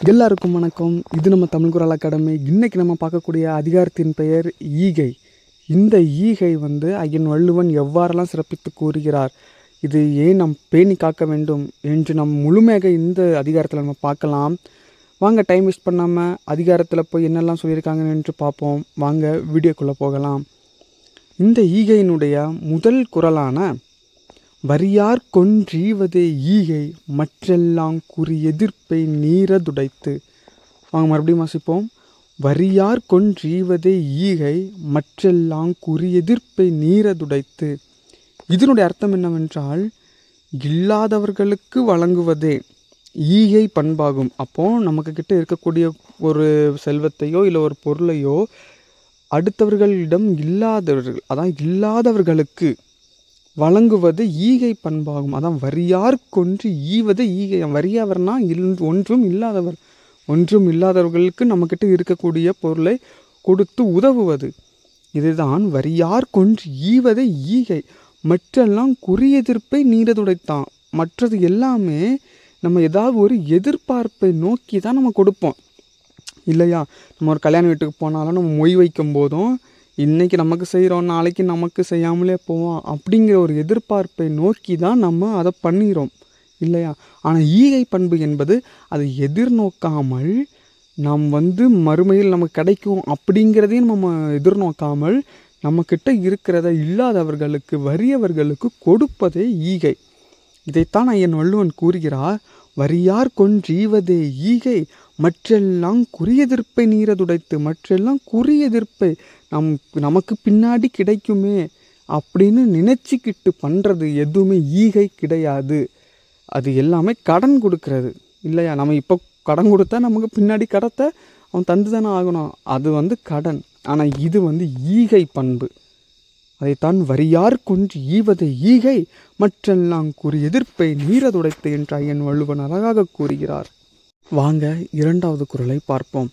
எல்லாருக்கும் வணக்கம். இது நம்ம தமிழ் குரல் அகாடமி. இன்றைக்கி நம்ம பார்க்கக்கூடிய அதிகாரத்தின் பெயர் ஈகை. இந்த ஈகை ஐயன் வள்ளுவன் எவ்வாறெல்லாம் சிறப்பித்து கூறுகிறார், இது ஏன் நாம் பேணி காக்க வேண்டும் என்று நம் முழுமையாக இந்த அதிகாரத்தில் நம்ம பார்க்கலாம். வாங்க டைம் வேஸ்ட் பண்ணாமல் அதிகாரத்தில் போய் என்னெல்லாம் சொல்லியிருக்காங்க என்று பார்ப்போம். வாங்க வீடியோக்குள்ளே போகலாம். இந்த ஈகையினுடைய முதல் குறளான வரியார் கொன்றீவதே ஈகை மற்றெல்லாம் குறி எதிர்ப்பை நீரதுடைத்து. வாங்க மறுபடியும் வாசிப்போம். வரியார் கொன்றீவதே ஈகை மற்றெல்லாம் குறி எதிர்ப்பை நீரதுடைத்து. இதனுடைய அர்த்தம் என்னவென்றால், இல்லாதவர்களுக்கு வழங்குவதே ஈகை பண்பாகும். அப்போது நமக்கு கிட்ட இருக்கக்கூடிய ஒரு செல்வத்தையோ இல்லை ஒரு பொருளையோ அடுத்தவர்களிடம் இல்லாதவர்களுக்கு வழங்குவது ஈகை பண்பாகும். அதான் வரியார் கொன்று ஈவது ஈகை. வறியவர்னா ஒன்றும் இல்லாதவர்களுக்கு நம்மக்கிட்ட இருக்கக்கூடிய பொருளை கொடுத்து உதவுவது. இதுதான் வரியார் கொன்று ஈவதை ஈகை. மற்றெல்லாம் குறியெதிர்ப்பை நீரதுடைத்தான். மற்றது எல்லாமே நம்ம ஏதாவது ஒரு எதிர்பார்ப்பை நோக்கி தான் நம்ம கொடுப்போம் இல்லையா? நம்ம ஒரு கல்யாண வீட்டுக்கு போனாலும் நம்ம மொய் வைக்கும் போதும் இன்றைக்கி நமக்கு செய்கிறோம், நாளைக்கு நமக்கு செய்யாமலே போவோம் அப்படிங்கிற ஒரு எதிர்பார்ப்பை நோக்கி தான் நம்ம அதை பண்ணிடுறோம் இல்லையா? ஆனால் ஈகை பண்பு என்பது அதை எதிர்நோக்காமல் நாம் மறுமையில் நமக்கு கிடைக்கும் அப்படிங்கிறதையும் நம்ம எதிர்நோக்காமல் நம்மக்கிட்ட இருக்கிறத இல்லாதவர்களுக்கு வறியவர்களுக்கு கொடுப்பதே ஈகை. இதைத்தான் ஐயன் வள்ளுவன் கூறுகிறார். வரியார் கொன்றீவதே ஈகை மற்றெல்லாம் குறியெதிர்ப்பை நீரதுடைத்து. மற்றெல்லாம் குறியெதிர்ப்பை நமக்கு பின்னாடி கிடைக்குமே அப்படின்னு நினச்சிக்கிட்டு பண்ணுறது எதுவுமே ஈகை கிடையாது. அது எல்லாமே கடன் கொடுக்கறது இல்லையா? நம்ம இப்போ கடன் கொடுத்தா நமக்கு பின்னாடி கடத்தை அவன் தந்து தானே ஆகணும். அது கடன். ஆனால் இது ஈகை பண்பு. அதைத்தான் வரியார் கொன்று ஈவதை ஈகை மற்றெல்லாம் குறி எதிர்ப்பை நீரதுடைத்து என்று ஐயன் வள்ளுவன் அழகாக கூறுகிறார். வாங்க இரண்டாவது குறளை பார்ப்போம்.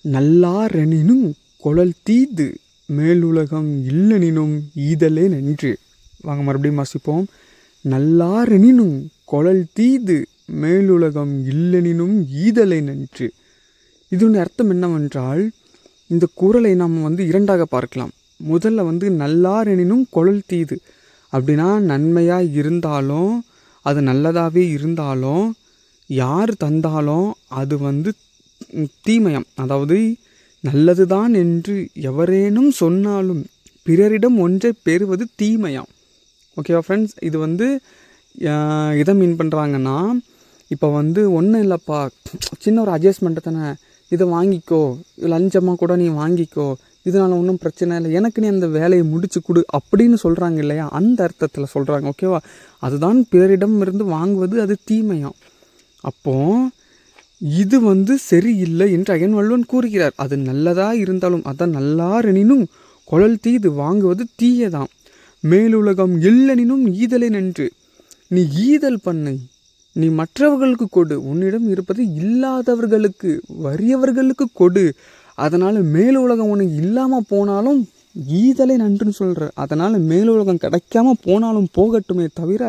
நல்லாரெனினும் கொளல் தீது மேலுலகம் இல்லெனினும் ஈதலே நன்று. வாங்க மறுபடியும் வாசிப்போம். நல்லாரெனினும் கொளல் தீது மேலுலகம் இல்லெனினும் ஈதலே நன்று. இதனுடைய அர்த்தம் என்னவென்றால், இந்த குறளை நாம் இரண்டாக பார்க்கலாம். முதல்ல நல்லாரெனினும் கொளல் தீது அப்படின்னா, நன்மையாக இருந்தாலும் அது நல்லதாகவே இருந்தாலும் யார் தந்தாலும் அது தீமையாம். அதாவது நல்லது தான் என்று எவரேனும் சொன்னாலும் பிறரிடம் ஒன்றை பெறுவது தீமையாம். ஓகேவா ஃப்ரெண்ட்ஸ்? இது எதை மீன் பண்ணுறாங்கன்னா, இப்போ ஒன்றும் இல்லைப்பா, சின்ன ஒரு அட்ஜஸ்ட்மெண்ட்டு தானே, இதை வாங்கிக்கோ, லஞ்சமாக கூட நீ வாங்கிக்கோ, இதனால் ஒன்றும் பிரச்சனை இல்லை, எனக்கு நீ அந்த வேலையை முடிச்சு கொடு அப்படின்னு சொல்கிறாங்க இல்லையா? அந்த அர்த்தத்தில் சொல்கிறாங்க. ஓகேவா? அதுதான் பிறரிடம் இருந்து வாங்குவது, அது தீமையாம். அப்போது இது சரியில்லை என்று ஐயன் வள்ளுவன் கூறுகிறார். அது நல்லதாக இருந்தாலும் அதான் நல்லாரெனினும் கொளல் தீது வாங்குவது தீயதாம். மேலுலகம் இல்லெனினும் ஈதலே நன்று. நீ ஈதல் பண்ணு, நீ மற்றவர்களுக்கு கொடு, உன்னிடம் இருப்பது இல்லாதவர்களுக்கு வறியவர்களுக்கு கொடு. அதனால் மேலுலகம் உனக்கு இல்லாமல் போனாலும் ஈதலை நன்றுன்னு சொல்கிற. அதனால் மேலுலகம் கிடைக்காம போனாலும் போகட்டுமே தவிர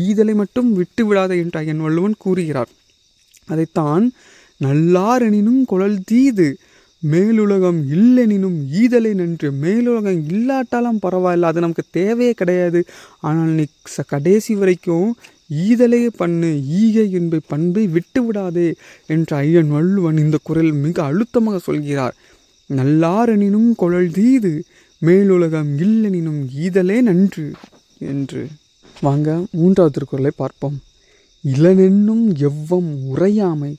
ஈதலை மட்டும் விட்டு விடாத என்று ஐயன் வள்ளுவன் கூறுகிறார். அதைத்தான் நல்லாரெனினும் கொளல் தீது மேலுலகம் இல்லெனினும் ஈதலை நன்று. மேலுலகம் இல்லாட்டாலும் பரவாயில்ல, அது நமக்கு தேவையே கிடையாது, ஆனால் நீ கடைசி வரைக்கும் ஈதலே பண்ணு, ஈகை என்பை பண்பை விட்டு விடாதே என்று ஐயன் வள்ளுவன் இந்த குறள் மிக அழுத்தமாக சொல்கிறார். நல்லாரெனினும் கொளல் தீது மேலுலகம் இல்லெனினும் ஈதலே நன்று என்று. வாங்க மூன்றாவது திருக்குறளை பார்ப்போம். இளனென்னும் எவ்வம் உரையாமை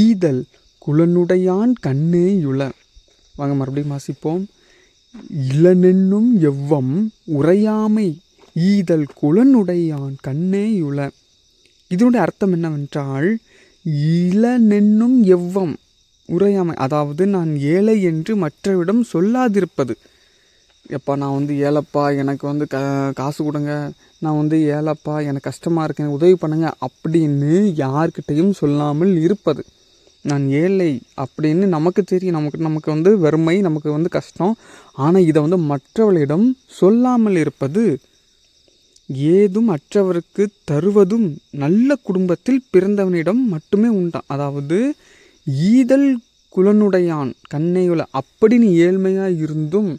ஈதல் குலனுடையான் கண்ணேயுள. வாங்க மறுபடியும் வாசிப்போம். இளனென்னும் எவ்வம் உரையாமை ஈதல் குலனுடையான் கண்ணேயுள. இதனுடைய அர்த்தம் என்னவென்றால், இளனென்னும் எவ்வம் உரையாமை, அதாவது நான் ஏழை என்று மற்றவிடம் சொல்லாதிருப்பது. எப்பா நான் ஏழைப்பா, எனக்கு காசு கொடுங்க, நான் ஏழைப்பா, எனக்கு கஷ்டமாக இருக்கு, எனக்கு உதவி பண்ணுங்க அப்படின்னு யார்கிட்டையும் சொல்லாமல் இருப்பது. நான் ஏழை அப்படின்னு நமக்கு தெரியும், நமக்கு வறுமை, நமக்கு கஷ்டம். ஆனால் இதை மற்றவர்களிடம் சொல்லாமல் இருப்பது. ஏதும் அற்றவருக்கு தருவதும் நல்ல குடும்பத்தில் பிறந்தவனிடம் மட்டுமே உண்டாம். அதாவது ஈதல் குலனுடையான் கண்ணையுல. அப்படி நீ ஏழ்மையாக இருந்தும்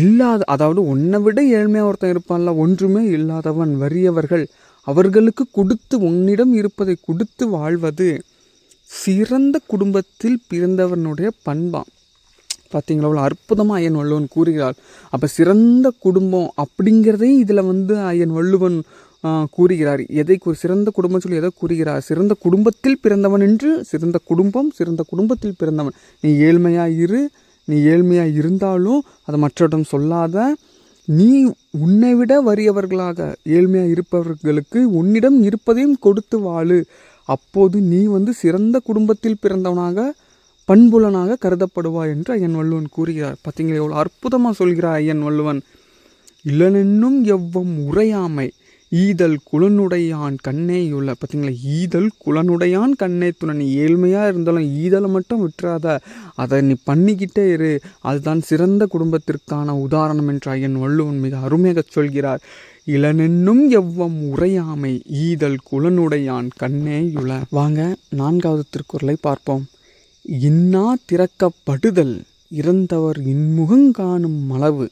இல்லாத, அதாவது உன்னை விட ஏழ்மையாக ஒருத்தன் இருப்பான்ல, ஒன்றுமே இல்லாதவன் வறியவர்கள் அவர்களுக்கு கொடுத்து, உன்னிடம் இருப்பதை கொடுத்து வாழ்வது சிறந்த குடும்பத்தில் பிறந்தவனுடைய பண்பான். பார்த்தீங்களா, அவ்வளோ அற்புதமாக ஐயன் வள்ளுவன் கூறுகிறார். அப்போ சிறந்த குடும்பம் அப்படிங்கிறதையும் இதில் ஐயன் வள்ளுவன் கூறுகிறார். எதை சிறந்த குடும்பம் சொல்லி எதை கூறுகிறார்? சிறந்த குடும்பத்தில் பிறந்தவன் என்று. சிறந்த குடும்பம், சிறந்த குடும்பத்தில் பிறந்தவன். நீ ஏழ்மையாக இருந்தாலும் அதை மற்றவரிடம் சொல்லாத. நீ உன்னை விட வறியவர்களாக ஏழ்மையாக இருப்பவர்களுக்கு உன்னிடம் இருப்பதையும் கொடுத்து வாழு. அப்போது நீ சிறந்த குடும்பத்தில் பிறந்தவனாக, பண்புலனாக கருதப்படுவாய் என்று ஐயன் வள்ளுவன் கூறுகிறார். பார்த்தீங்களா, எவ்வளோ அற்புதமாக சொல்கிறார் ஐயன் வள்ளுவன். இளனென்னும் எவ்வம் உரையாமை ஈதல் குலனுடையான் கண்ணேயுள்ள. பார்த்தீங்களா, ஈதல் குலனுடையான் கண்ணே துணை. நீ ஏழ்மையாக இருந்தாலும் ஈதலை மட்டும் விட்டுறாத, அதை நீ பண்ணிக்கிட்டே இரு. அதுதான் சிறந்த குடும்பத்திற்கான உதாரணம் என்று ஐயன் வள்ளுவன் மிக அருமையாக சொல்கிறார். இளனென்னும் எவ்வம் உரையாமை ஈதல் குலனுடையான் கண்ணேயுள்ள. வாங்க 4வது திருக்குறளை பார்ப்போம். இன்னா திறக்கப்படுதல் இறந்தவர் இன்முகங்காணும் அளவு.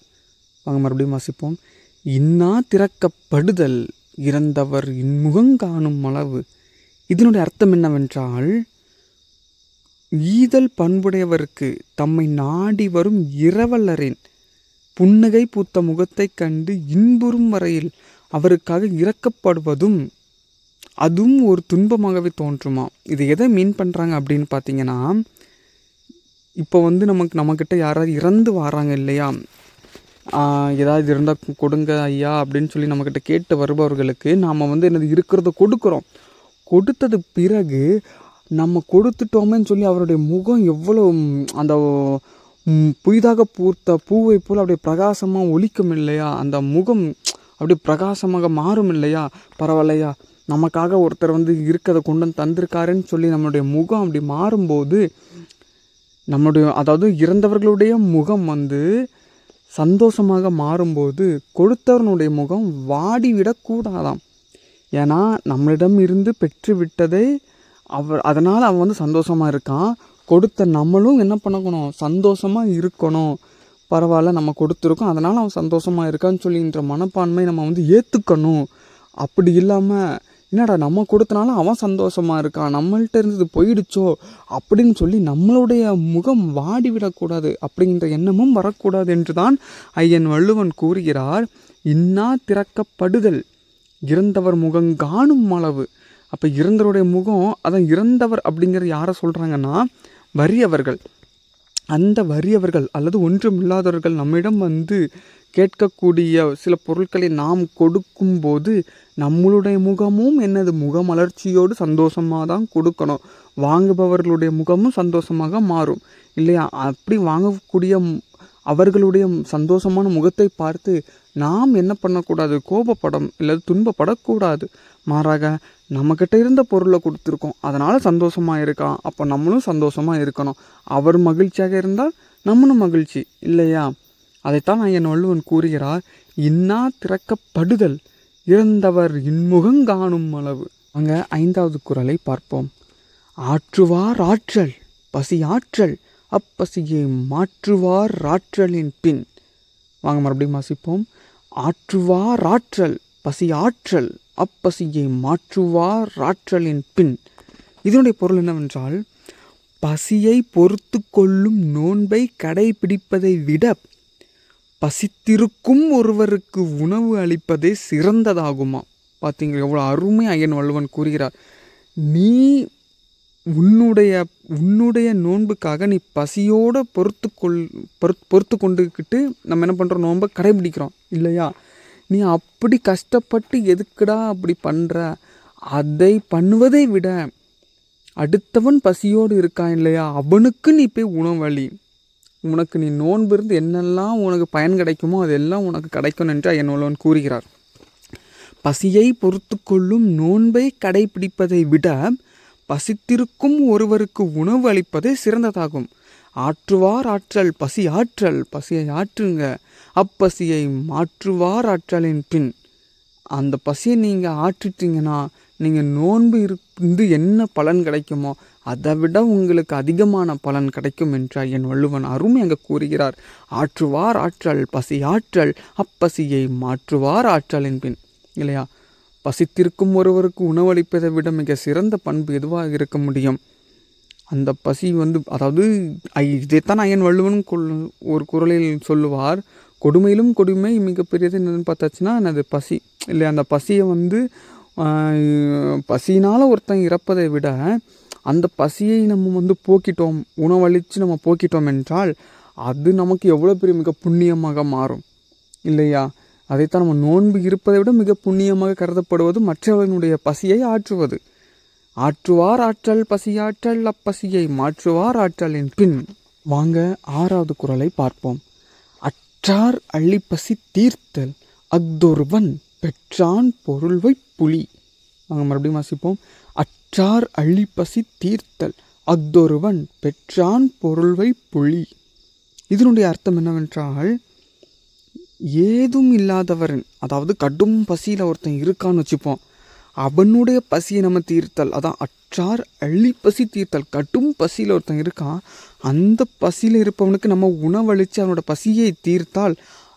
வாங்க மறுபடியும் வாசிப்போம். இன்னா திறக்கப்படுதல் இறந்தவர் இன்முகங்காணும் அளவு. இதனுடைய அர்த்தம் என்னவென்றால், ஈதல் பண்புடையவருக்கு தம்மை நாடி வரும் இரவலரின் புன்னகை பூத்த முகத்தை கண்டு இன்புறும் வரையில் அவருக்காக இறக்கப்படுவதும் அதுவும் ஒரு துன்பமாகவே தோன்றுமா. இது எதை மீன் பண்ணுறாங்க அப்படின்னு பார்த்தீங்கன்னா, இப்போ நம்மக்கிட்ட யாராவது இறந்து வராங்க இல்லையா, ஏதாவது இருந்தால் கொடுங்க ஐயா அப்படின்னு சொல்லி நம்மக்கிட்ட கேட்டு வருபவர்களுக்கு நாம் என்னது இருக்கிறத கொடுக்குறோம். கொடுத்தது பிறகு நம்ம கொடுத்துட்டோமேன்னு சொல்லி அவருடைய முகம் எவ்வளோ அந்த புதிதாக பூர்த்த பூவை போல் அப்படியே பிரகாசமாக ஒலிக்கும் இல்லையா, அந்த முகம் அப்படியே பிரகாசமாக மாறும் இல்லையா. பரவாயில்லையா, நமக்காக ஒருத்தர் இருக்கிறத கொண்டு தந்திருக்காருன்னு சொல்லி நம்மளுடைய முகம் அப்படி மாறும்போது, அதாவது இறந்தவர்களுடைய முகம் சந்தோஷமாக மாறும்போது கொடுத்தவனுடைய முகம் வாடிவிடக்கூடாதாம். ஏன்னா நம்மளிடம் இருந்து பெற்று விட்டதை அதனால் அவன் சந்தோஷமாக இருக்கான். கொடுத்த நம்மளும் என்ன பண்ணணும், சந்தோஷமாக இருக்கணும். பரவாயில்ல, நம்ம கொடுத்துருக்கோம், அதனால் அவன் சந்தோஷமாக இருக்கான்னு சொல்லின்ற மனப்பான்மை நம்ம ஏற்றுக்கணும். அப்படி இல்லாமல், என்னடா நம்ம கொடுத்தனால அவன் சந்தோஷமாக இருக்கான், நம்மள்கிட்ட இருந்தது போயிடுச்சோ அப்படின்னு சொல்லி நம்மளுடைய முகம் வாடிவிடக்கூடாது, அப்படிங்கிற எண்ணமும் வரக்கூடாது என்று தான் ஐயன் வள்ளுவன் கூறுகிறார். இன்னா திறக்கப்படுதல் இறந்தவர் முகம் காணும் அளவு. அப்போ இறந்தவருடைய முகம், அதான் இறந்தவர் அப்படிங்கிற யாரை சொல்கிறாங்கன்னா, வறியவர்கள். அந்த வறியவர்கள் அல்லது ஒன்றும் இல்லாதவர்கள் நம்மிடம் கேட்கக்கூடிய சில பொருட்களை நாம் கொடுக்கும்போது நம்மளுடைய முகமும் முகமலர்ச்சியோடு சந்தோஷமாக தான் கொடுக்கணும். வாங்குபவர்களுடைய முகமும் சந்தோஷமாக மாறும் இல்லையா. அப்படி வாங்கக்கூடிய அவர்களுடைய சந்தோஷமான முகத்தை பார்த்து நாம் என்ன பண்ணக்கூடாது, கோபப்படம் இல்லை துன்பப்படக்கூடாது. மாறாக நம்மக்கிட்ட இருந்த பொருளை கொடுத்துருக்கோம், அதனால் சந்தோஷமாக இருக்கான், அப்போ நம்மளும் சந்தோஷமாக இருக்கணும். அவர் மகிழ்ச்சியாக இருந்தால் நம்மளும் மகிழ்ச்சி இல்லையா. அதைத்தான் ஐயன் வள்ளுவன் கூறுகிறார். இன்னா திறக்கப்படுதல் இறந்தவர் இன்முகங்காணும் அளவு. அங்கே 5வது குறளை பார்ப்போம். ஆற்றுவார் ஆற்றல் பசி ஆற்றல் அப்பசியை மாற்றுவார் ஆற்றலின் பின். வாங்க மறுபடியும் வாசிப்போம். ஆற்றுவார் ஆற்றல் பசி ஆற்றல் அப்பசியை மாற்றுவார் ஆற்றலின் பின். இதனுடைய பொருள் என்னவென்றால், பசியை பொறுத்து கொள்ளும் நோன்பை கடைபிடிப்பதை விட பசித்திருக்கும் ஒருவருக்கு உணவு அளிப்பதே சிறந்ததாகுமா. பார்த்தீங்க எவ்வளோ அருமை ஐயன் வள்ளுவன் கூறுகிறார். நீ உன்னுடைய நோன்புக்காக நீ பசியோடு பொறுத்து கொண்டுக்கிட்டு நம்ம என்ன பண்ணுறோம், நோன்பை கடைபிடிக்கிறோம் இல்லையா. நீ அப்படி கஷ்டப்பட்டு எதுக்குடா அப்படி பண்ணுற, அதை பண்ணுவதை விட அடுத்தவன் பசியோடு இருக்கான் இல்லையா, அவனுக்கு நீ போய் உணவளி. உனக்கு நீ நோன்பு இருந்து என்னெல்லாம் உனக்கு பயன் கிடைக்குமோ அதெல்லாம் உனக்கு கிடைக்கும் என்று ஐயன் வள்ளுவன் கூறுகிறார். பசியை பொறுத்து கொள்ளும் நோன்பை கடைபிடிப்பதை விட பசித்திருக்கும் ஒருவருக்கு உணவு அளிப்பதே சிறந்ததாகும். ஆற்றுவார் ஆற்றல் பசி ஆற்றல், பசியை ஆற்றுங்க, அப்பசியை மாற்றுவார் ஆற்றலின் பின். அந்த பசியை நீங்கள் ஆற்றிட்டீங்கன்னா நீங்கள் நோன்பு என்ன பலன் கிடைக்குமோ அதை விட உங்களுக்கு அதிகமான பலன் கிடைக்கும் என்றால் என் வள்ளுவன் அருமை அங்கே கூறுகிறார். ஆற்றுவார் ஆற்றல் பசி ஆற்றல் அப்பசியை மாற்றுவார் ஆற்றல் என்பேன் இல்லையா. பசித்திருக்கும் ஒருவருக்கு உணவளிப்பதை விட மிக சிறந்த பண்பு எதுவாக இருக்க முடியும்? அந்த பசி அதாவது இதைத்தான் ஐயன் வள்ளுவன் ஒரு குறளில் சொல்லுவார். கொடுமையிலும் கொடுமை மிகப்பெரியது என்னன்னு பார்த்தாச்சுன்னா அது பசி இல்லையா. அந்த பசியை பசியினால் ஒருத்தன் இறப்பதை விட அந்த பசியை நம்ம போக்கிட்டோம், உணவளித்து நம்ம போக்கிட்டோம் என்றால் அது நமக்கு எவ்வளோ பெரிய மிக புண்ணியமாக மாறும் இல்லையா. அதைத்தான் நம்ம நோன்பு இருப்பதை விட மிக புண்ணியமாக கருதப்படுவது மற்றவனுடைய பசியை ஆற்றுவது. ஆற்றுவார் ஆற்றல் பசியாற்றல் அப்பசியை மாற்றுவார் ஆற்றலின் பின். வாங்க 6வது குறளை பார்ப்போம். அற்றார் அள்ளிப்பசி தீர்த்தல் அஃதொருவன் பெற்றான் பொருள்வை புலி. வாங்க மறுபடியும் வாசிப்போம். அற்றார் அள்ளிப்பசி தீர்த்தல் அஃதொருவன் பெற்றான் பொருள்வை புலி. இதனுடைய அர்த்தம் என்னவென்றால், ஏதும் இல்லாதவன், அதாவது கடும் பசியில் ஒருத்தன் இருக்கான்னு வச்சுப்போம், அவனுடைய பசியை நம்ம தீர்த்தல், அதான் அற்றார் அள்ளிப்பசி தீர்த்தல். கடும் பசியில் ஒருத்தன் இருக்கான், அந்த பசியில் இருப்பவனுக்கு நம்ம உணவளித்து அவனோட பசியை தீர்த்தால்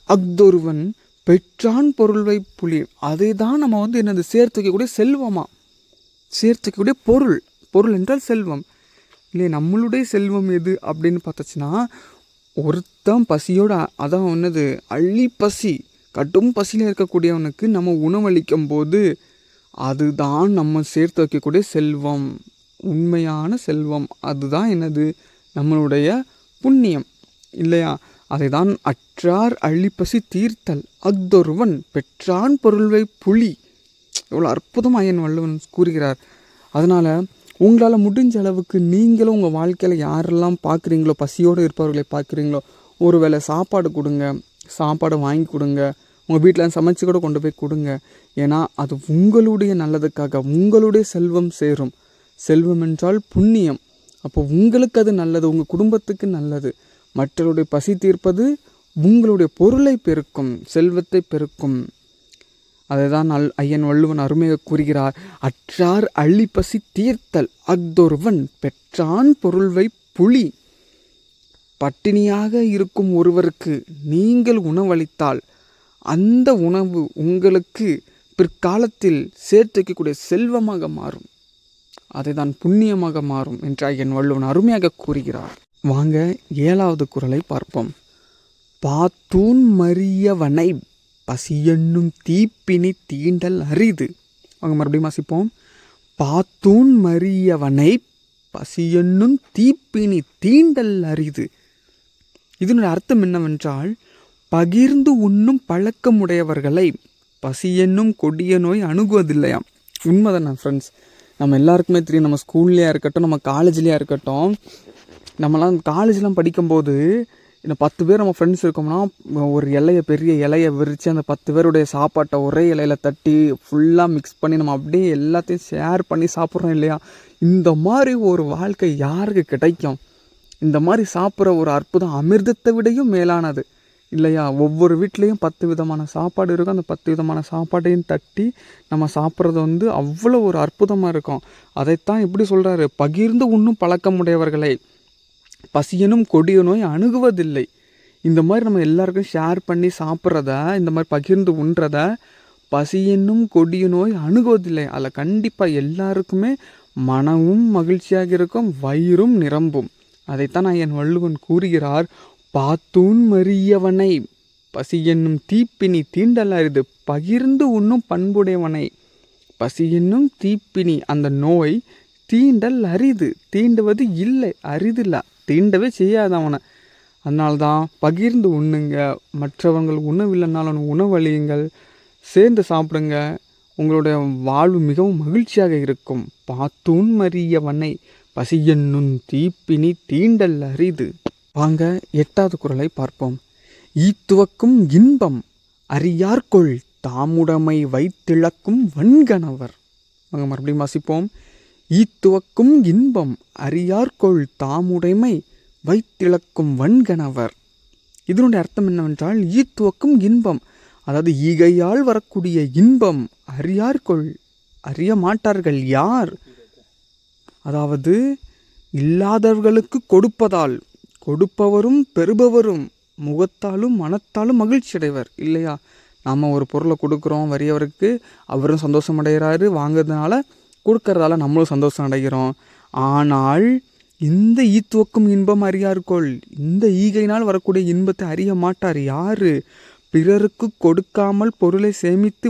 அஃதொருவன் பெற்றான் பொருள்வை புலி. அதை தான் நம்ம என்னது சேர்த்து வைக்கக்கூடிய செல்வமா, சேர்த்து வைக்கக்கூடிய பொருள் என்றால் செல்வம் இல்லையா. நம்மளுடைய செல்வம் எது அப்படின்னு பார்த்தாச்சுன்னா, ஒருத்தன் பசியோட அதான் என்னது அள்ளிப்பசி கடும் பசியில் இருக்கக்கூடியவனுக்கு நம்ம உணவளிக்கும் போது அதுதான் நம்ம சேர்த்து வைக்கக்கூடிய செல்வம், உண்மையான செல்வம். அதுதான் என்னது நம்மளுடைய புண்ணியம் இல்லையா. அதை தான் அற்றார் அள்ளிப்பசி தீர்த்தல் அஃதொருவன் பெற்றான் பொருள்வை புலி. எவ்வளோ அற்புதமாக ஐயன் வள்ளுவன் கூறுகிறார். அதனால் உங்களால் முடிஞ்ச அளவுக்கு நீங்களும் உங்கள் வாழ்க்கையில் யாரெல்லாம் பார்க்குறீங்களோ, பசியோடு இருப்பவர்களை பார்க்குறீங்களோ, ஒரு வேளை சாப்பாடு கொடுங்க, சாப்பாடு வாங்கி கொடுங்க, உங்கள் வீட்டில் சமைச்சு கூட கொண்டு போய் கொடுங்க. ஏன்னா அது உங்களுடைய நல்லதுக்காக, உங்களுடைய செல்வம் சேரும். செல்வம் என்றால் புண்ணியம். அப்போ உங்களுக்கு அது நல்லது, உங்கள் குடும்பத்துக்கு நல்லது. மற்றவருடைய பசி தீர்ப்பது உங்களுடைய பொருளை பெருக்கும், செல்வத்தை பெருக்கும். அதை தான் ஐயன் வள்ளுவன் அருமையாக கூறுகிறார். அற்றார் அள்ளிப்பசி தீர்த்தல் அஃதொருவன் பெற்றான் பொருள்வை புலி. பட்டினியாக இருக்கும் ஒருவருக்கு நீங்கள் உணவளித்தால் அந்த உணவு உங்களுக்கு பிற்காலத்தில் சேர்த்து வைக்கக்கூடிய செல்வமாக மாறும், அதை தான் புண்ணியமாக மாறும் என்று ஐயன் வள்ளுவன் அருமையாக கூறுகிறார். வாங்க 7வது குறளை பார்ப்போம். பாத்தூன் மறியவனை பசியென்னும் தீப்பினி தீண்டல் அரிது. வாங்க மறுபடியும் வாசிப்போம். பாத்தூன் மறியவனை பசியென்னும் தீப்பினி தீண்டல் அரிது. இதனுடைய அர்த்தம் என்னவென்றால், பகிர்ந்து உண்ணும் பழக்கமுடையவர்களை பசியென்னும் கொடிய நோய் அணுகுவதில்லையாம். உண்மைதானே ஃப்ரெண்ட்ஸ்? நம்ம எல்லாருக்குமே தெரியும். நம்ம ஸ்கூல்லையா இருக்கட்டும், நம்ம காலேஜ்லையா இருக்கட்டும், நம்மலாம் காலேஜ்லாம் படிக்கும்போது இந்த 10 பேர் நம்ம ஃப்ரெண்ட்ஸ் இருக்கோம்னா ஒரு பெரிய இலையை விரித்து அந்த 10 பேருடைய சாப்பாட்டை ஒரே இலையில் தட்டி ஃபுல்லாக மிக்ஸ் பண்ணி நம்ம அப்படியே எல்லாத்தையும் ஷேர் பண்ணி சாப்பிட்றோம் இல்லையா. இந்த மாதிரி ஒரு வாழ்க்கை யாருக்கு கிடைக்கும்? இந்த மாதிரி சாப்பிட்ற ஒரு அற்புதம் அமிர்தத்தை விடையும் மேலானது இல்லையா. ஒவ்வொரு வீட்லேயும் 10 விதமான சாப்பாடு இருக்கும். அந்த 10 விதமான சாப்பாட்டையும் தட்டி நம்ம சாப்பிட்றது அவ்வளோ ஒரு அற்புதமாக இருக்கும். அதைத்தான் இப்படி சொல்கிறாரு, பகிர்ந்து உண்ணும் பழக்கமுடையவர்களை பசியனும் கொடிய நோய் அணுகுவதில்லை. இந்த மாதிரி நம்ம எல்லாருக்கும் ஷேர் பண்ணி சாப்பிட்றத, இந்த மாதிரி பகிர்ந்து உண்றத பசியென்னும் கொடிய நோய் அணுகுவதில்லை. அதில் கண்டிப்பாக எல்லாருக்குமே மனமும் மகிழ்ச்சியாக இருக்கும், வயிறும் நிரம்பும். அதைத்தான் என் வள்ளுவன் கூறுகிறார். பாத்தூன் மறியவனை பசியென்னும் தீப்பினி தீண்டல் அரிது. பகிர்ந்து உண்ணும் பண்புடையவனை பசியென்னும் தீப்பினி, அந்த நோய் தீண்டல் அரிது. தீண்டுவது இல்லை, அரிதில்லை, தீண்டவே செய்யாது அவனை. அதனால்தான் பகிர்ந்து உண்ணுங்க. மற்றவங்கள் உணவில்லைனாலும் உணவளியுங்கள், சேர்ந்து சாப்பிடுங்க. உங்களுடைய வாழ்வு மிகவும் மகிழ்ச்சியாக இருக்கும். பாத்தூன் மறியவனை பசியென்னும் தீப்பினி தீண்டல் அரிது. வாங்க 8வது குறளை பார்ப்போம். ஈத்துவக்கும் இன்பம் அறியார்கொள் தாமுடைமை வைத்திழக்கும் வன்கணவர். வாங்க மறுபடியும் வாசிப்போம். ஈத்துவக்கும் இன்பம் அறியார்கொள் தாமுடைமை வைத்திழக்கும் வன்கணவர். இதனுடைய அர்த்தம் என்னவென்றால், ஈத்துவக்கும் இன்பம், அதாவது ஈகையால் வரக்கூடிய இன்பம் அறியார்கொள், அறிய மாட்டார்கள் யார் அதாவது இல்லாதவர்களுக்கு கொடுப்பதால் கொடுப்பவரும் பெறுபவரும் முகத்தாலும் மனத்தாலும் மகிழ்ச்சி அடைவர் இல்லையா? நாம் ஒரு பொருளை கொடுக்குறோம் வறியவருக்கு, அவரும் சந்தோஷம் அடைகிறாரு, வாங்குறதுனால கொடுக்கறதால நம்மளும் சந்தோஷம் அடைகிறோம். ஆனால் இந்த ஈத்துவக்கும் இன்பம் அறியார்கொள், இந்த ஈகையினால் வரக்கூடிய இன்பத்தை அறிய மாட்டார். யாரு? பிறருக்கு கொடுக்காமல் பொருளை சேமித்து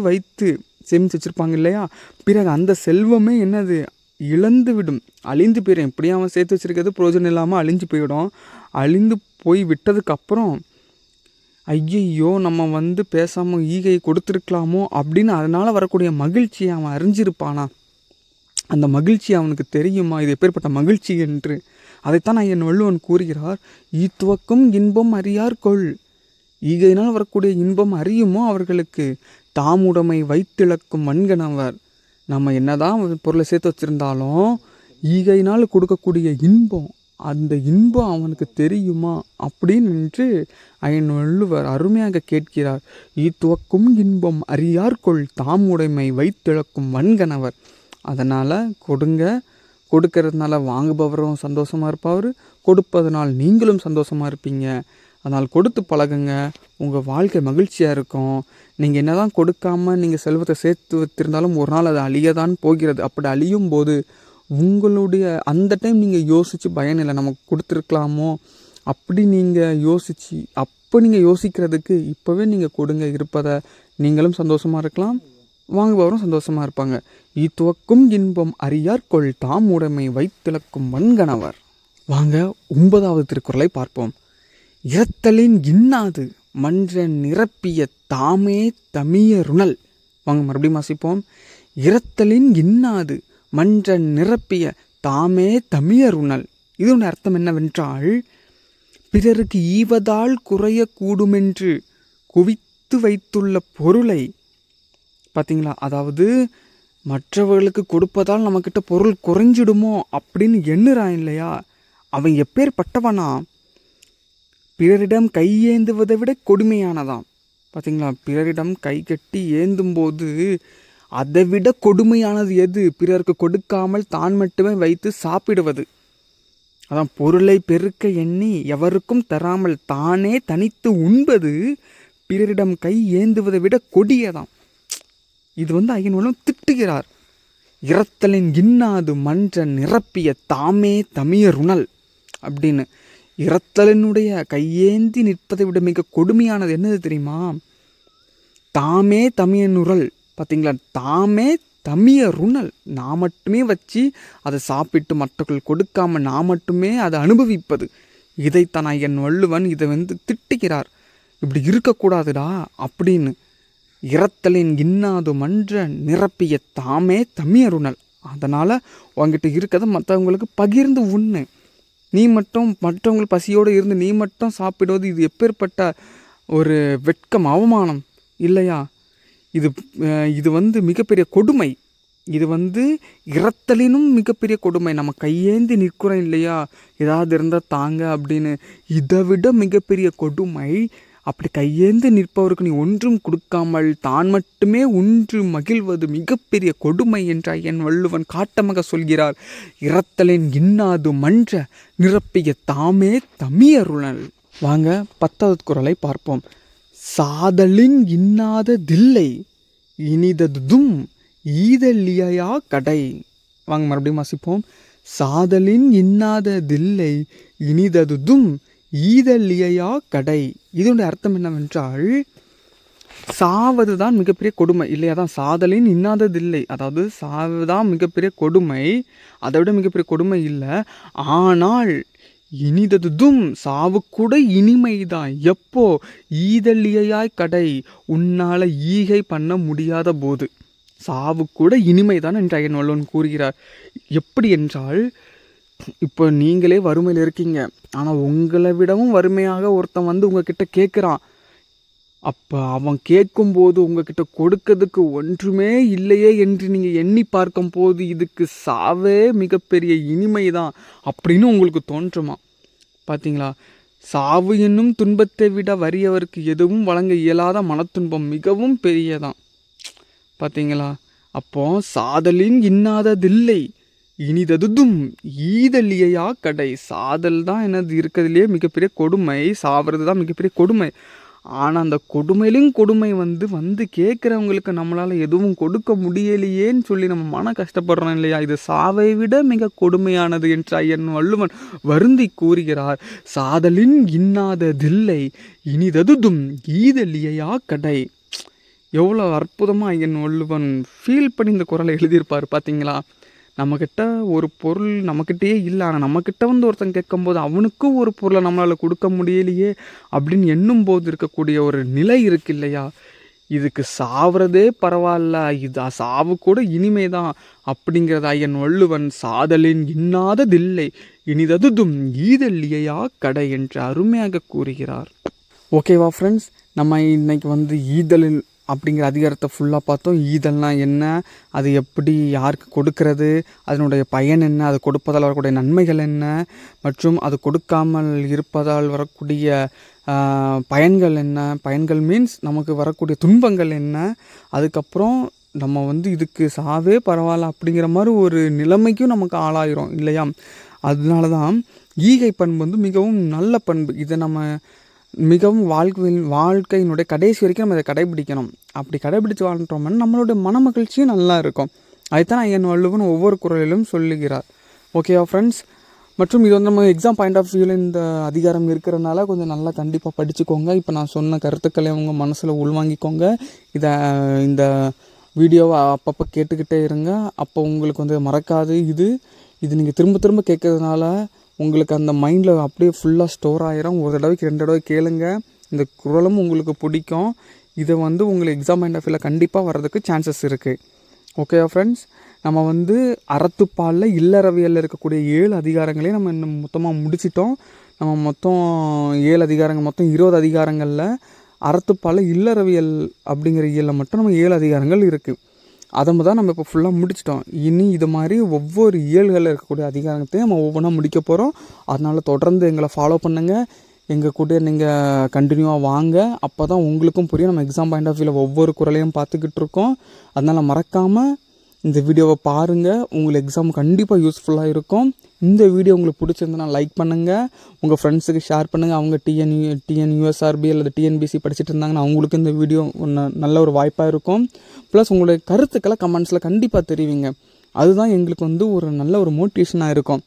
வச்சிருப்பாங்க இல்லையா? பிறகு அந்த செல்வமே என்னது? இழந்து விடும், அழிந்து போயிடும். இப்படியே அவன் சேர்த்து வச்சிருக்கிறது பிரயோஜனம் இல்லாமல் அழிஞ்சு போயிடும். அழிந்து போய் விட்டதுக்கப்புறம் ஐயையோ நம்ம பேசாமல் ஈகையை கொடுத்துருக்கலாமோ அப்படின்னு அதனால் வரக்கூடிய மகிழ்ச்சியை அவன் அறிஞ்சிருப்பானா? அந்த மகிழ்ச்சி அவனுக்கு தெரியுமா இது எப்பேற்பட்ட மகிழ்ச்சி என்று? அதைத்தான் என் வள்ளுவன் கூறுகிறார். ஈத்துவக்கும் இன்பம் அறியார்கொள், ஈகையினால் வரக்கூடிய இன்பம் அறியுமோ அவர்களுக்கு தாமுடைமை வைத்திழக்கும் வன்கணவர். நம்ம என்னதான் பொருளை சேர்த்து வச்சுருந்தாலும் ஈகையினால் கொடுக்கக்கூடிய இன்பம், அந்த இன்பம் அவனுக்கு தெரியுமா அப்படின்னு அயன் வள்ளுவர் அருமையாக கேட்கிறார். ஈத்துவக்கும் இன்பம் அறியார்கொள் தாமுடைமை வைத்திழக்கும் வன்கணவர். அதனால் கொடுக்கறதுனால வாங்குபவரும் சந்தோஷமாக இருப்பார், கொடுப்பதனால் நீங்களும் சந்தோஷமாக இருப்பீங்க. அதனால் கொடுத்து பழகுங்க, உங்கள் வாழ்க்கை மகிழ்ச்சியாக இருக்கும். நீங்கள் என்ன தான் கொடுக்காமல் நீங்கள் செல்வத்தை சேர்த்து வைத்திருந்தாலும் ஒரு நாள் அது அழியதான் போகிறது. அப்படி அழியும் போது உங்களுடைய அந்த டைம் நீங்கள் யோசித்து பயன் இல்லை, நமக்கு கொடுத்துருக்கலாமோ அப்படி நீங்கள் யோசிக்கிறதுக்கு இப்போவே நீங்கள் கொடுங்க. இருப்பதை நீங்களும் சந்தோஷமாக இருக்கலாம், வாங்குபவரும் சந்தோஷமாக இருப்பாங்க. ஈத்துவக்கும் இன்பம் அறியார்கொள் தாமுடைமை வைத்திழக்கும் வன்கணவர். வாங்க 9வது திருக்குறளை பார்ப்போம். இரத்தலின் இன்னாது மன்ற நிரப்பிய தாமே தமியருணல். வாங்க மறுபடியும் வாசிப்போம். இரத்தலின் இன்னாது மன்ற நிரப்பிய தாமே தமியருணல். இதனுடைய அர்த்தம் என்னவென்றால், பிறருக்கு ஈவதால் குறைய கூடுமென்று குவித்து வைத்துள்ள பொருளை பார்த்தீங்களா, அதாவது மற்றவர்களுக்கு கொடுப்பதால் நம்மக்கிட்ட பொருள் குறைஞ்சிடுமோ அப்படின்னு எண்ணுறான் இல்லையா, அவன் எப்பேற்பட்டவனா? பிறரிடம் கை ஏந்துவதை விட கொடுமையானதாம். பார்த்தீங்களா, பிறரிடம் கை கட்டி ஏந்தும் போது அதை விட கொடுமையானது எது? பிறருக்கு கொடுக்காமல் தான் மட்டுமே வைத்து சாப்பிடுவது. அதான் பொருளை பெருக்க எண்ணி எவருக்கும் தராமல் தானே தனித்து உண்பது பிறரிடம் கை ஏந்துவதை விட கொடியதாம். இது அயன் வள்ளுவன் திட்டுகிறார். இரத்தலின் இன்னாது மன்ற நிரப்பிய தாமே தமியருணல் அப்படின்னு. இரத்தலினுடைய கையேந்தி நிற்பதை விட மிக கொடுமையானது என்னது தெரியுமா? தாமே தமியனுரல். பார்த்தீங்களா, தாமே தமியருணல். நான் மட்டுமே வச்சு அதை சாப்பிட்டு மற்றவர்கள் கொடுக்காம நான் மட்டுமே அதை அனுபவிப்பது. இதைத்தான் என் வள்ளுவன் இதை திட்டுகிறார். இப்படி இருக்கக்கூடாதுடா அப்படின்னு. இரத்தலின் இன்னாது மன்ற நிரப்பிய தாமே தமியருணல். அதனால் உங்ககிட்ட இருக்கிறத மற்றவங்களுக்கு பகிர்ந்து உண்ணு. நீ மட்டும் மற்றவங்கள் பசியோடு இருந்து நீ மட்டும் சாப்பிடுவது இது எப்பேற்பட்ட ஒரு வெட்கம், அவமானம் இல்லையா? இது மிகப்பெரிய கொடுமை. இது இரத்தலினும் மிகப்பெரிய கொடுமை. நம்ம கையேந்தி நிற்கிறோம் இல்லையா, ஏதாவது இருந்தால் தாங்க அப்படின்னு. இதை விட மிகப்பெரிய கொடுமை அப்படி கையேந்து நிற்பவருக்கு நீ ஒன்றும் கொடுக்காமல் தான் மட்டுமே உன்று மகிழ்வது மிகப்பெரிய கொடுமை என்ற என் வள்ளுவன் காட்டமாக சொல்கிறார். இரத்தலின் இன்னாது மன்ற நிரப்பிய தாமே தமியருணல். வாங்க 10வது குறளை பார்ப்போம். சாதலின் இன்னாததில்லை இனிததும் ஈதலியா கடை. வாங்க மறுபடியும் வாசிப்போம். சாதலின் இன்னாததில்லை இனிததும் ஈதலியா கடை. இதனுடைய அர்த்தம் என்னவென்றால், சாவதுதான் மிகப்பெரிய கொடுமை இல்லையா? தான் சாதலின் இன்னாததில்லை, அதாவது சாவுதான் மிகப்பெரிய கொடுமை, அதை விட மிகப்பெரிய கொடுமை இல்லை. ஆனால் இனிததும் சாவு கூட இனிமைதான். எப்போ? ஈதலியாய் கடை, உன்னால் ஈகை பண்ண முடியாத போது சாவு கூட இனிமைதான் என்று அயன் வள்ளுவன் கூறுகிறார். எப்படி என்றால், இப்போ நீங்களே வறுமையில் இருக்கீங்க, ஆனால் உங்களை விடவும் வறுமையாக ஒருத்தன் உங்ககிட்ட கேட்குறான். அப்போ அவன் கேட்கும்போது உங்ககிட்ட கொடுக்கறதுக்கு ஒன்றுமே இல்லையே என்று நீங்கள் எண்ணி பார்க்கும் போது இதுக்கு சாவே மிகப்பெரிய இனிமை தான் அப்படின்னு உங்களுக்கு தோன்றுமா? பார்த்தீங்களா, சாவு என்னும் துன்பத்தை விட வறியவருக்கு எதுவும் வழங்க இயலாத மனத்துன்பம் மிகவும் பெரியதான். பார்த்தீங்களா, அப்போ சாதலின் இன்னாததில்லை இனிததுதும் ஈதலியா கடை. சாதல் தான் என்னது இருக்கிறதுலையே மிகப்பெரிய கொடுமை, சாவது தான் மிகப்பெரிய கொடுமை. ஆனால் அந்த கொடுமையிலும் கொடுமை வந்து கேட்குறவங்களுக்கு நம்மளால் எதுவும் கொடுக்க முடியலையேன்னு சொல்லி நம்ம மன கஷ்டப்படுறோம் இல்லையா? இது சாவை விட மிக கொடுமையானது என்று ஐயன் வள்ளுவன் வருந்தி கூறுகிறார். சாதலின் இன்னாததில்லை இனிததுதும் ஈதலியா கடை. எவ்வளோ அற்புதமாக ஐயன் வள்ளுவன் ஃபீல் பண்ணி இந்த குறளை எழுதியிருப்பார் பார்த்தீங்களா? நம்மக்கிட்ட ஒரு பொருள் நம்மக்கிட்டே இல்லை, ஆனால் நம்மக்கிட்ட ஒருத்தன் கேட்கும்போது அவனுக்கும் ஒரு பொருளை நம்மளால் கொடுக்க முடியலையே அப்படின்னு எண்ணும் போது இருக்கக்கூடிய ஒரு நிலை இருக்கு இல்லையா? இதுக்கு சாவறதே பரவாயில்ல, இது சாவு கூட இனிமே தான் அப்படிங்கிறத ஐயன் வள்ளுவன் சாதலின் இன்னாததில்லை இனிததுதும் ஈதல்லியா கடை என்று அருமையாக கூறுகிறார். ஓகேவா ஃப்ரெண்ட்ஸ், நம்ம இன்னைக்கு ஈதலில் அப்படிங்கிற அதிகாரத்தை ஃபுல்லாக பார்த்தோம். ஈதல்னால் என்ன, அது எப்படி யாருக்கு கொடுக்கறது, அதனுடைய பயன் என்ன, அது கொடுப்பதால் வரக்கூடிய நன்மைகள் என்ன, மற்றும் அது கொடுக்காமல் இருப்பதால் வரக்கூடிய பயன்கள் என்ன, பயன்கள் மீன்ஸ் நமக்கு வரக்கூடிய துன்பங்கள் என்ன, அதுக்கப்புறம் நம்ம இதுக்கு சாவே பரவாயில்ல அப்படிங்கிற மாதிரி ஒரு நிலைமைக்கும் நமக்கு ஆளாயிரும் இல்லையா? அதனால தான் ஈகை பண்பு மிகவும் நல்ல பண்பு. இதை நம்ம மிகவும் வாழ்க்கையினுடைய கடைசி வரைக்கும் நம்ம இதை கடைபிடிக்கணும். அப்படி கடைபிடிச்சு வாழ்ந்தோம்னா நம்மளுடைய மன மகிழ்ச்சியும் நல்லா இருக்கும். அதுதான் ஐயன் வள்ளுவன் ஒவ்வொரு குறளிலும் சொல்லுகிறார். ஓகேவா ஃப்ரெண்ட்ஸ்? மற்றும் இது நம்ம எக்ஸாம் பாயிண்ட் ஆஃப் வியூவில் இந்த அதிகாரம் இருக்கிறதுனால கொஞ்சம் நல்லா கண்டிப்பாக படிச்சுக்கோங்க. இப்போ நான் சொன்ன கருத்துக்களை உங்கள் மனசில் உள்வாங்கிக்கோங்க. இந்த வீடியோவை அப்பப்போ கேட்டுக்கிட்டே இருங்க. அப்போ உங்களுக்கு மறக்காது. இது நீங்கள் திரும்ப திரும்ப கேட்கறதுனால உங்களுக்கு அந்த மைண்டில் அப்படியே ஃபுல்லாக ஸ்டோர் ஆகிரும். ஒரு தடவைக்கு 2 தடவை கேளுங்க. இந்த குறளும் உங்களுக்கு பிடிக்கும். இதை உங்களுக்கு எக்ஸாம் பாயிண்ட் ஆஃப் வியூவில் கண்டிப்பாக வர்றதுக்கு சான்சஸ் இருக்குது. ஓகேவா ஃப்ரெண்ட்ஸ்? நம்ம அறத்துப்பாலில் இல்லறவியலில் இருக்கக்கூடிய 7 அதிகாரங்களையும் நம்ம இன்னும் மொத்தமாக முடிச்சிட்டோம். நம்ம மொத்தம் 7 அதிகாரங்கள், மொத்தம் 20 அதிகாரங்களில் அறத்துப்பாலில் இல்லறவியல் அப்படிங்கிற இயலில் மட்டும் நம்ம 7 அதிகாரங்கள் இருக்குது. அதை தான் நம்ம இப்போ ஃபுல்லாக முடிச்சிட்டோம். இனி இது மாதிரி ஒவ்வொரு இயல்களில் இருக்கக்கூடிய அதிகாரத்தையும் நம்ம ஒவ்வொன்றா முடிக்க போகிறோம். அதனால் தொடர்ந்து எங்களை ஃபாலோ பண்ணுங்கள். எங்கள் கூட நீங்கள் கண்டினியூவாக வாங்க. அப்போ தான் உங்களுக்கும் புரியும். நம்ம எக்ஸாம் பாயிண்ட் ஆஃப் வியூவில் ஒவ்வொரு குறளையும் பார்த்துக்கிட்டு இருக்கோம். அதனால் மறக்காமல் இந்த வீடியோவை பாருங்கள். உங்களுக்கு எக்ஸாம் கண்டிப்பாக யூஸ்ஃபுல்லாக இருக்கும். இந்த வீடியோ உங்களுக்கு பிடிச்சிருந்தனா லைக் பண்ணுங்கள், உங்கள் ஃப்ரெண்ட்ஸுக்கு ஷேர் பண்ணுங்கள். அவங்க டிஎன்யூஎஸ்ஆர்பி அல்லது டிஎன்பிசி படிச்சுட்டு இருந்தாங்கன்னா அவங்களுக்கு இந்த வீடியோ நல்ல ஒரு வாய்ப்பாக இருக்கும். ப்ளஸ் உங்களுடைய கருத்துக்களை கமெண்ட்ஸில் கண்டிப்பாக தெரிவிங்க. அதுதான் எங்களுக்கு ஒரு நல்ல ஒரு மோட்டிவேஷனாக இருக்கும்.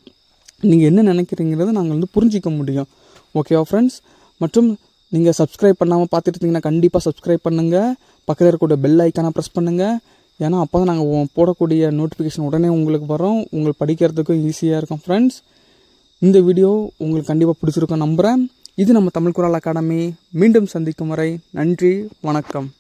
நீங்கள் என்ன நினைக்கிறீங்கிறத நாங்கள் புரிஞ்சிக்க முடியும். ஓகேவா ஃப்ரெண்ட்ஸ்? மற்றும் நீங்கள் சப்ஸ்கிரைப் பண்ணாமல் பார்த்துட்டு இருந்தீங்கன்னா கண்டிப்பாக சப்ஸ்கிரைப் பண்ணுங்கள். பக்கத்தில் இருக்கக்கூடிய பெல் ஐக்கானை ப்ரெஸ் பண்ணுங்கள். ஏன்னா அப்போ தான் நாங்கள் போடக்கூடிய நோட்டிஃபிகேஷன் உடனே உங்களுக்கு வரும். உங்களுக்கு படிக்கிறதுக்கும் ஈஸியாக இருக்கும். ஃப்ரெண்ட்ஸ், இந்த வீடியோ உங்களுக்கு கண்டிப்பாக பிடிச்சிருக்கும் நம்புகிறேன். இது நம்ம தமிழ் குறள் அகாடமி. மீண்டும் சந்திக்கும் வரை நன்றி, வணக்கம்.